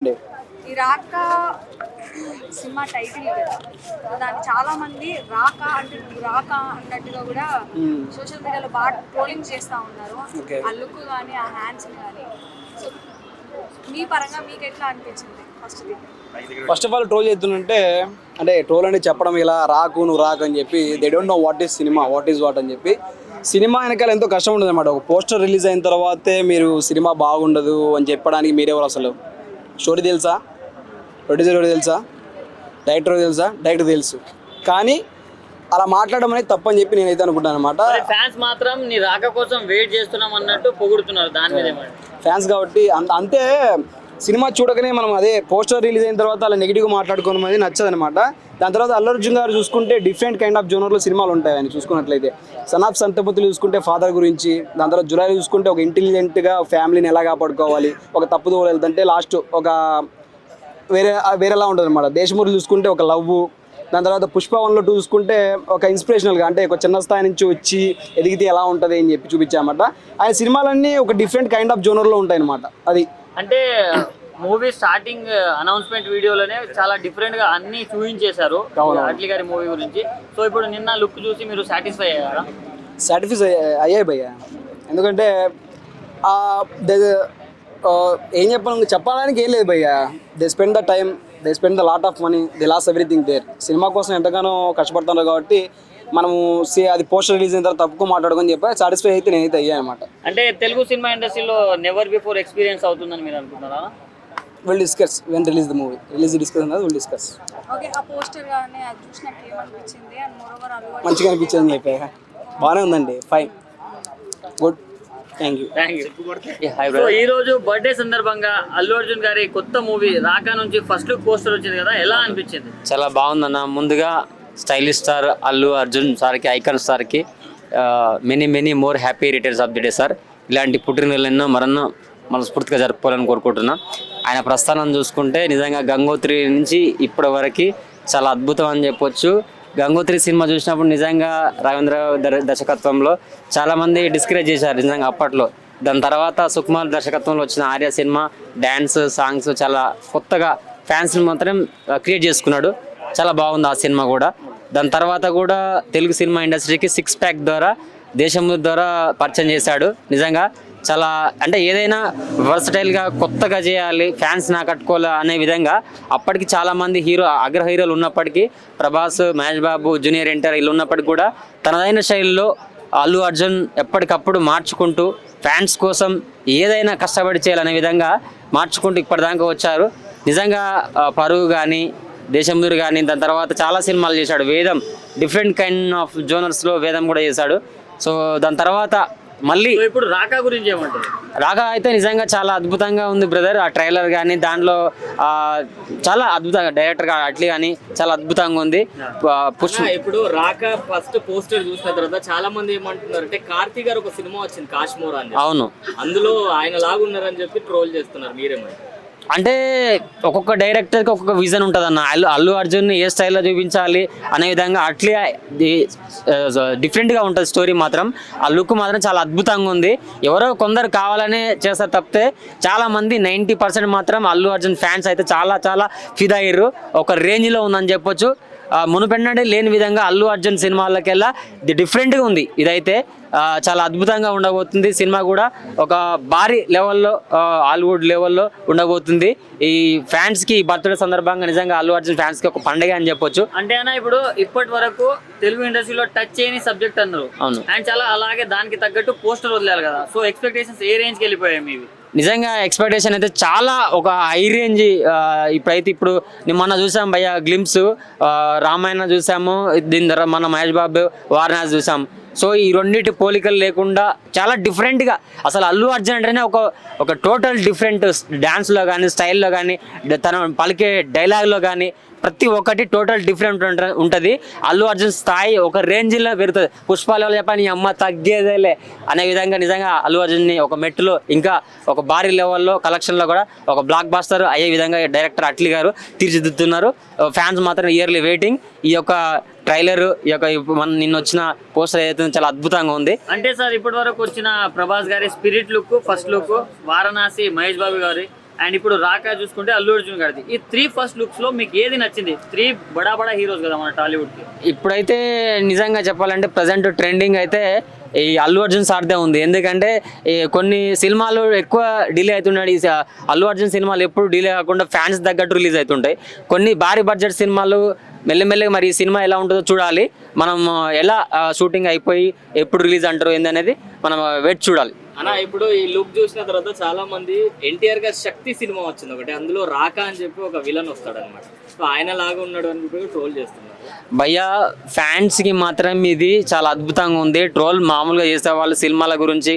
ఈ రాక cinema title కదా, దాన్ని చాలా మంది రాక అంటే నువ్వు రాక అన్నట్టుగా కూడా సోషల్ మీడియాలో బాగా ట్రోలింగ్ చేస్తూ ఉన్నారు. ఆ లుక్ కానీ ఆ హ్యాండ్స్ కానీ. సో మీ పరంగా మీకు ఎట్లా అనిపించింది? ఫస్ట్ ఆఫ్ ఆల్ ట్రోల్ చేస్తుంటే అంటే ట్రోల్ అని చెప్పడం ఇలా రాకు నువ్వు రాకు అని చెప్పి they don't know what is cinema, what is what అని చెప్పి. సినిమా వెనకాల ఎంతో కష్టం ఉంటుంది అనమాట. ఒక పోస్టర్ రిలీజ్ అయిన తర్వాతే మీరు సినిమా బాగుండదు అని చెప్పడానికి మీరెవరు? అసలు స్టోరీ తెలుసా, ప్రొడ్యూసర్ తెలుసా, డైరెక్టర్ తెలుసా? డైరెక్టర్ తెలుసు, కానీ అలా మాట్లాడడం అనేది తప్పని చెప్పి నేనైతే అనుకుంటాను అనమాట. ఫ్యాన్స్ మాత్రం నీ రాక కోసం వెయిట్ చేస్తున్నాం అన్నట్టు పొగుడుతున్నారు. దాని మీద ఫ్యాన్స్ కాబట్టి అంతే. సినిమా చూడకనే మనం అదే పోస్టర్ రిలీజ్ అయిన తర్వాత అలా నెగిటివ్గా మాట్లాడుకోవడం అనేది నచ్చదు అనమాట. దాని తర్వాత అల్లు అర్జున్ గారు చూసుకుంటే డిఫరెంట్ కైండ్ ఆఫ్ జోనర్లో సినిమాలు ఉంటాయి ఆయన చూసుకున్నట్లయితే. సన్ ఆఫ్ సంతపతులు చూసుకుంటే ఫాదర్ గురించి, దాని తర్వాత జులై చూసుకుంటే ఒక ఇంటెలిజెంట్గా ఫ్యామిలీని ఎలా కాపాడుకోవాలి, ఒక తప్పుదోవ వెళ్తుంటే లాస్ట్ ఒక వేరేలా ఉంటుంది అనమాట. దేశమూరి చూసుకుంటే ఒక లవ్, దాని తర్వాత పుష్ప 1లో 2 చూసుకుంటే ఒక ఇన్స్పిరేషనల్గా అంటే ఒక చిన్న స్థాయి నుంచి వచ్చి ఎదిగితే ఎలా ఉంటుంది అని చెప్పి చూపించామన్నమాట. ఆయన సినిమాలన్నీ ఒక డిఫరెంట్ కైండ్ ఆఫ్ జోనర్లో ఉంటాయి అనమాట. అది అంటే మూవీ స్టార్టింగ్ అనౌన్స్మెంట్ వీడియోలోనే చాలా డిఫరెంట్ గా అన్ని చూపించేశారు అట్లీ గారి మూవీ గురించి. సో ఇప్పుడు నిన్న లుక్ చూసి మీరు సాటిస్ఫై అయ్యారా? సాటిస్ఫై అయ్యాయి భయ్య. ఎందుకంటే ఏం చెప్పడానికి ఏం లేదు భయ్య. They spend the time, they spend the lot of money, they loss everything there. Cinema కోసం ఎంతగానో కష్టపడుతున్నారు కాబట్టి మనము అది పోస్టర్ రిలీజ్ అయిన తర్వాత తప్పుకో మాట్లాడుకొని చెప్పి సాటిస్ఫై అయితే నేనైతే అయ్యాను అనమాట. అంటే తెలుగు సినిమా ఇండస్ట్రీలో నెవర్ బిఫోర్ ఎక్స్పీరియన్స్ అవుతుందని మీరు అనుకుంటున్నారా? Will discuss when release the movie. Release discuss అన్నది విల్ డిస్కస్. ఓకే, ఆ పోస్టర్ గాని అది చూసినట్టు ఏమనిపించింది? అండ్ మోరోవర్ మంచిగా అనిపించింది అని చెప్పి. బాగానే ఉందండి, fine, good, thank you. So ఈ రోజు బర్త్డే సందర్భంగా అల్లు అర్జున్ గారి కొత్త మూవీ రాకా నుంచి ఫస్ట్ లుక్ పోస్టర్ వచ్చింది కదా, ఎలా అనిపించింది? చాలా బాగుందన్న. ముందుగా స్టైలిష్ స్టార్ అల్లు అర్జున్ సార్కి, ఐకాన్ స్టార్కి many more happy returns of the day sir. ఇలాంటి పుట్టినరోజులు ఎన్నో మరన్నో మనస్ఫూర్తిగా జరుపుకోవాలని కోరుకుంటున్నా. ఆయన ప్రస్థానం చూసుకుంటే నిజంగా గంగోత్రి నుంచి ఇప్పటి వరకు చాలా అద్భుతం అని చెప్పొచ్చు. గంగోత్రి సినిమా చూసినప్పుడు నిజంగా రాఘవేంద్ర దర్శకత్వంలో చాలామంది డిస్కరేజ్ చేశారు నిజంగా అప్పట్లో. దాని తర్వాత సుకుమార్ దర్శకత్వంలో వచ్చిన ఆర్య సినిమా డ్యాన్స్, సాంగ్స్ చాలా కొత్తగా ఫ్యాన్స్ని మాత్రం క్రియేట్ చేసుకున్నాడు. చాలా బాగుంది ఆ సినిమా కూడా. దాని తర్వాత కూడా తెలుగు సినిమా ఇండస్ట్రీకి 6 ప్యాక్ ద్వారా, దేశమూరి ద్వారా పరిచయం చేశాడు. నిజంగా చాలా అంటే ఏదైనా వర్సటైల్గా కొత్తగా చేయాలి, ఫ్యాన్స్ని ఆకట్టుకోవాలి అనే విధంగా అప్పటికి చాలామంది అగ్ర హీరోలు ఉన్నప్పటికీ, ప్రభాస్, మహేష్ బాబు, జూనియర్ ఎన్టీఆర్ వీళ్ళు ఉన్నప్పటికీ కూడా తనదైన శైలిలో అల్లు అర్జున్ ఎప్పటికప్పుడు మార్చుకుంటూ ఫ్యాన్స్ కోసం ఏదైనా కష్టపడి చేయాలనే విధంగా మార్చుకుంటూ ఇప్పటిదాకా వచ్చారు. నిజంగా పరువు కానీ, దేశమూరి కానీ, దాని తర్వాత చాలా సినిమాలు చేశాడు. వేదం డిఫరెంట్ కైండ్ ఆఫ్ జోనర్స్లో వేదం కూడా చేశాడు. సో దాని తర్వాత మళ్ళీ ఇప్పుడు రాకా గురించి ఏమంటారు? రాకా అయితే నిజంగా చాలా అద్భుతంగా ఉంది బ్రదర్. ఆ ట్రైలర్ కానీ దాంట్లో చాలా అద్భుతంగా డైరెక్టర్ అట్లీ కానీ చాలా అద్భుతంగా ఉంది. ఇప్పుడు రాకా ఫస్ట్ పోస్టర్ చూసిన తర్వాత చాలా మంది ఏమంటున్నారు అంటే కార్తీ గారు ఒక సినిమా వచ్చింది కాశ్మీర్ అని, అవును, అందులో ఆయన లాగున్నారని చెప్పి ట్రోల్ చేస్తున్నారు. మీరేమంటారు? అంటే ఒక్కొక్క డైరెక్టర్కి ఒక్కొక్క విజన్ ఉంటుంది అన్న. అల్లు అర్జున్ని ఏ స్టైల్లో చూపించాలి అనే విధంగా అట్లే డిఫరెంట్గా ఉంటుంది స్టోరీ మాత్రం. ఆ లుక్ మాత్రం చాలా అద్భుతంగా ఉంది. ఎవరో కొందరు కావాలనే చేస్తారు తప్పితే చాలామంది 90% మాత్రం అల్లు అర్జున్ ఫ్యాన్స్ అయితే చాలా చాలా ఫిదా అయ్యారు. ఒక రేంజ్లో ఉందని చెప్పొచ్చు. మునుపెన్నడే లేని విధంగా అల్లు అర్జున్ సినిమాలకెల్లా డిఫరెంట్గా ఉంది. ఇదైతే చాలా అద్భుతంగా ఉండబోతుంది. సినిమా కూడా ఒక భారీ లెవెల్లో, హాలీవుడ్ లెవెల్లో ఉండబోతుంది. ఈ ఫ్యాన్స్కి బర్త్డే సందర్భంగా నిజంగా అల్లు అర్జున్ ఫ్యాన్స్కి ఒక పండుగ అని చెప్పొచ్చు. అంటే అన్న ఇప్పుడు ఇప్పటి వరకు తెలుగు ఇండస్ట్రీలో టచ్ చేయని సబ్జెక్ట్ అన్నారు. అవును, అండ్ చాలా అలాగే దానికి తగ్గట్టు పోస్టర్ వదిలేరు కదా. సో ఎక్స్పెక్టేషన్స్ ఏ రేంజ్కి వెళ్ళిపోయాయి మీవి? నిజంగా ఎక్స్పెక్టేషన్ అయితే చాలా ఒక హై రేంజ్. ఇప్పుడు మొన్న చూసాం భయ్య గ్లిమ్స్, రామాయణ చూసాము, దీని తర్వాత మన మహేష్ బాబు వారణాసి చూసాం. సో ఈ రెండింటి పోలికలు లేకుండా చాలా డిఫరెంట్గా అసలు అల్లు అర్జున్ అంటేనే ఒక టోటల్ డిఫరెంట్ డ్యాన్స్లో కానీ, స్టైల్లో కానీ, తన పలికే డైలాగ్లో కానీ ప్రతి ఒక్కటి టోటల్ డిఫరెంట్ ఉంటుంది. అల్లు అర్జున్ స్థాయి ఒక రేంజ్లో పెరుగుతుంది. పుష్పాలు చెప్పని అమ్మ తగ్గేదేలే అనే విధంగా నిజంగా అల్లు అర్జున్ని ఒక మెట్టులో ఇంకా ఒక భారీ లెవెల్లో కలెక్షన్లో కూడా ఒక బ్లాక్ బాస్టర్ అయ్యే విధంగా డైరెక్టర్ అట్లీ గారు తీర్చిదిద్దుతున్నారు. ఫ్యాన్స్ మాత్రం ఇయర్లీ వెయిటింగ్. ఈ యొక్క ట్రైలర్, ఈ యొక్క నిన్న వచ్చిన పోస్టర్ ఏదైతే చాలా అద్భుతంగా ఉంది. అంటే సార్ ఇప్పటి వరకు వచ్చిన ప్రభాస్ గారి spirit look, first look, Varanasi Mahesh Babu గారి అండ్ ఇప్పుడు రాకా చూసుకుంటే అల్లు అర్జున్ గారిది. ఈ 3 ఫస్ట్ లుక్స్ లో మీకు ఏది నచ్చింది? 3 బడా హీరోస్ కదా మన టాలీవుడ్ కి. ఇప్పుడైతే నిజంగా చెప్పాలంటే ప్రజెంట్ ట్రెండింగ్ అయితే ఈ అల్లు అర్జున్ సార్దే ఉంది. ఎందుకంటే ఈ కొన్ని సినిమాలు ఎక్కువ డిలే అవుతున్నాడు. ఈ అల్లు అర్జున్ సినిమాలు ఎప్పుడు డిలే కాకుండా ఫ్యాన్స్ తగ్గట్టు రిలీజ్ అవుతుంటాయి. కొన్ని భారీ బడ్జెట్ సినిమాలు మెల్లమెల్లగా మరి ఈ సినిమా ఎలా ఉంటుందో చూడాలి. మనం ఎలా షూటింగ్ అయిపోయి ఎప్పుడు రిలీజ్ అంటారు ఏందనేది మనం వెయిట్ చూడాలి. అన్న ఇప్పుడు ఈ లుక్ చూసిన తర్వాత చాలా మంది ఎన్టీఆర్ గారి శక్తి సినిమా వచ్చింది ఒకటి, అందులో రాకా అని చెప్పి ఒక విలన్ వస్తాడు అనమాట. సో ఆయన లాగా ఉన్నాడు అని చెప్పి ట్రోల్ చేస్తున్నారు. భయ్యా ఫ్యాన్స్కి మాత్రం ఇది చాలా అద్భుతంగా ఉంది. ట్రోల్ మామూలుగా చేసే వాళ్ళు సినిమాల గురించి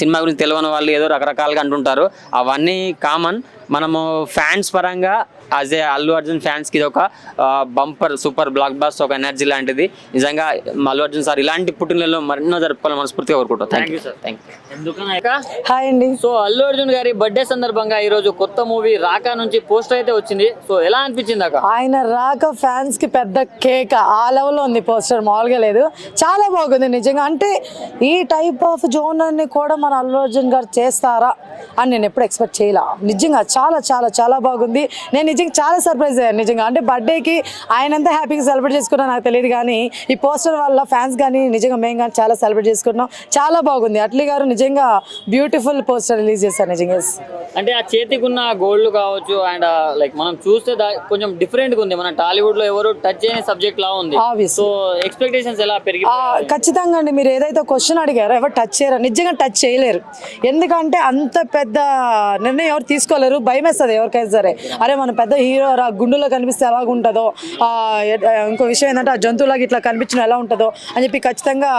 సినిమా గురించి తెలియని వాళ్ళు ఏదో రకరకాలుగా అంటుంటారు. అవన్నీ కామన్. మనము ఫ్యాన్స్ పరంగా యాజ్ ఏ అల్లు అర్జున్ ఫ్యాన్స్కి ఇది ఒక బంపర్ సూపర్ బ్లాక్ బాస్టర్, ఒక ఎనర్జీ లాంటిది. నిజంగా అల్లు అర్జున్ సార్ ఇలాంటి పుట్టినలో మరెన్నో జరపాలని మనస్ఫూర్తిగా కోరుకుంటాం. Thank you sir. Thank you. ఎందుకన్నా హాయ్ అండి. సో అల్లు అర్జున్ గారి బర్త్డే సందర్భంగా ఈ రోజు కొత్త మూవీ రాకా నుంచి పోస్టర్ అయితే వచ్చింది. సో ఎలా అనిపించింది అక్క? ఆయన రాక ఫ్యాన్స్ కి పెద్ద కేక్ ఆ లెవెల్లో ఉంది పోస్టర్, మామూలుగా లేదు. చాలా బాగుంది నిజంగా. అంటే ఈ టైప్ ఆఫ్ జోనర్ ని కూడా మన అల్లు అర్జున్ గారు చేస్తారా అని నేను ఎప్పుడు ఎక్స్పెక్ట్ చేయలే. నిజంగా చాలా చాలా చాలా బాగుంది. నేను నిజంగా చాలా సర్ప్రైజ్ అయ్యాను నిజంగా. అంటే బర్త్డేకి ఆయన ఎంత హ్యాపీగా సెలబ్రేట్ చేసుకున్నా నాకు తెలియదు, కానీ ఈ పోస్టర్ వల్ల ఫ్యాన్స్ కానీ నిజంగా మేము కానీ చాలా సెలబ్రేట్ చేసుకుంటున్నాం. చాలా బాగుంది. అట్లీ గారు నిజంగా బ్యూటిఫుల్ పోస్టర్ రిలీజ్ చేశారు నిజంగా. అంటే ఆ చేతికి ఉన్న గోల్డ్ కావచ్చు అండ్ లైక్ మనం చూస్తే పోంచెం డిఫరెంట్ గా ఉంది. మన టాలీవుడ్ లో ఎవరు టచ్ చేయని సబ్జెక్ట్ లా ఉంది. సో ఎక్స్పెక్టేషన్స్ ఎలా పెరిగి? ఖచ్చితంగా అండి. మీరు ఏదైతే క్వశ్చన్ అడిగారో ఎవరు టచ్ చేయరు, నిజంగా టచ్ చేయలేరు. ఎందుకంటే అంత పెద్ద నిర్ణయం ఎవరు తీసుకోలేరు. భయం వేస్తుంది ఎవరికైనా సరే. అరే మన పెద్ద హీరో గుండులో కనిపిస్తే ఎలాగ ఉంటుందో, ఇంకో విషయం ఏంటంటే ఆ జంతువులాగా ఇట్లా కనిపించిన ఎలా ఉంటుందో అని చెప్పి ఖచ్చితంగా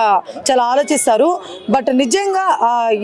చాలా ఆలోచిస్తారు. బట్ నిజంగా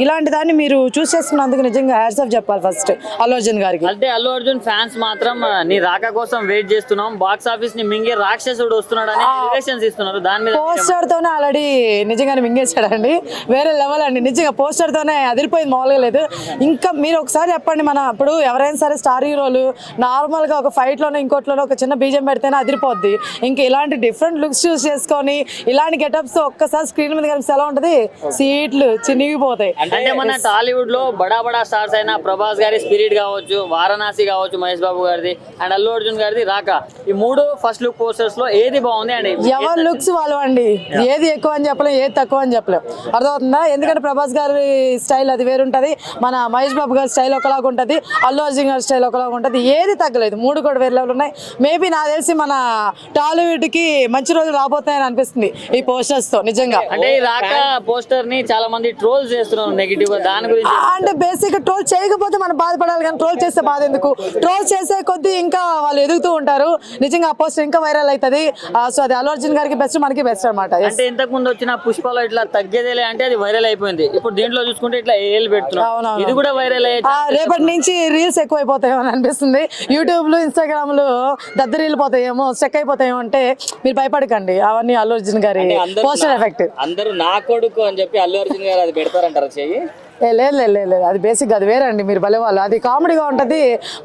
ఇలాంటి దాన్ని మీరు చూస్ చేసుకున్నందుకు నిజంగా హ్యాట్స్ ఆఫ్ చెప్పాలి ఫస్ట్ అల్లు అర్జున్ గారికి. అంటే అల్లు అర్జున్ ఫ్యాన్స్ మాత్రం నీ రాక కోసం వెయిట్ చేస్తున్నాం, బాక్స్ ఆఫీస్ ని మింగే రాక్షసుడు వస్తున్నాడు అని రిలేషన్స్ ఇస్తున్నారు. దాని మీద పోస్టర్ తోనే ఆల్రెడీ నిజంగానే మింగేశాడండి. వేరే లెవెల్ అండి నిజంగా. పోస్టర్ తోనే అదిరిపోయింది, మామూలుగా లేదు. ఇంకా మీరు ఒకసారి చెప్పండి, మన ఇప్పుడు ఎవరైనా సరే స్టార్ హీరోలు నార్మల్ గా ఒక ఫైట్ లోనే ఇంకోట్లోనే ఒక చిన్న బీజం పెడితేనే అదిరిపోద్ది. ఇంకా ఇలాంటి డిఫరెంట్ లుక్స్ చూస్ చేసుకొని ఇలాంటి గెటప్స్ ఒక్కసారి స్క్రీన్ మీద కనిపిస్తే ఎలా ఉంటది, సీట్లు చినిగిపోతాయి. అంటే మన టాలీవుడ్ లో బడా స్టార్స్ అయిన ప్రభాస్ గారి స్పిరిట్ కావచ్చు, వారణాసి కావచ్చు మహేష్ బాబు గారిది, అండ్ అల్లు అర్జున్ గారిది రాకా, ఈ 3 ఫస్ట్ లుక్ పోస్టర్స్ లో ఏది బాగుంది? అండ్ ఎవరి లుక్స్ వాళ్ళు అండి. ఏది ఎక్కువ అని చెప్పలేం, ఏది తక్కువ అని చెప్పలేం. అర్థమవుతుందా? ఎందుకంటే ప్రభాస్ గారి స్టైల్ అది వేరుంటది, మన మహేష్ బాబు గారి స్టైల్ ఒకలాగా ఉంటది, అల్లు అర్జున్ గారి స్టైల్ ఒకలాగా ఉంటది. ఏది తగ్గలేదు, 3 కూడా వేరే లెవెల్ ఉన్నాయి. మేబీ నాకు తెలిసి మన టాలీవుడ్ కి మంచి రోజులు రాబోతాయని అనిపిస్తుంది ఈ పోస్టర్స్ తో నిజంగా. అంటే ఈ రాకా పోస్టర్ ని చాలా మంది ట్రోల్ చేస్తున్నారు నెగిటివ్ గా. దాని గురించి అంటే బేసిక్ ట్రోల్ చేయకపోతే మనం బాధపడాలి, కానీ ట్రోల్ చేస్తే బాధ ఎందుకు? ట్రోల్ చేసే కొద్దీ ఇంకా వాళ్ళు ఎదుగుతూ ఉంటారు. నిజంగా ఆ పోస్టర్ ఇంకా వైరల్ అవుతుంది. సో అది అల్లు అర్జున్ గారికి బెస్ట్, మనకి బెస్ట్ అనమాట. అంటే ఇంతకు ముందు వచ్చిన పుష్పలో ఇట్లా తగ్గేదేలే అంటే అది వైరల్ అయిపోయింది. ఇప్పుడు దీంట్లో చూసుకుంటే ఇట్లా ఏళ్ళు పెడుతున్నారు, ఇది కూడా వైరల్ అయ్యే రేపటి నుంచి రీల్స్ ఎక్కువ అయిపోతాయేమో అని అనిపిస్తుంది. యూట్యూబ్లు ఇన్స్టాగ్రామ్లు దద్దరిల్లిపోతాయేమో, స్టెక్ అయిపోతాయేమో. అంటే మీరు భయపడకండి, అవన్నీ అల్లు అర్జున్ గారి పోస్టర్ ఎఫెక్ట్. అందరూ నా కొడుకు అని చెప్పి అల్లు అర్జున్ గారు అది పెడతారంటారు చెయ్యి. లేదు లేదు లేదు, అది బేసిక్, అది వేరే అండి. మీరు భలే వాళ్ళు. అది కామెడీగా ఉంటుంది.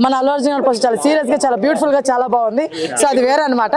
మన అల్లు అర్జున్ గారి పోస్టర్ చాలా సీరియస్ గా, చాలా బ్యూటిఫుల్ గా, చాలా బాగుంది. సో అది వేరే అనమాట.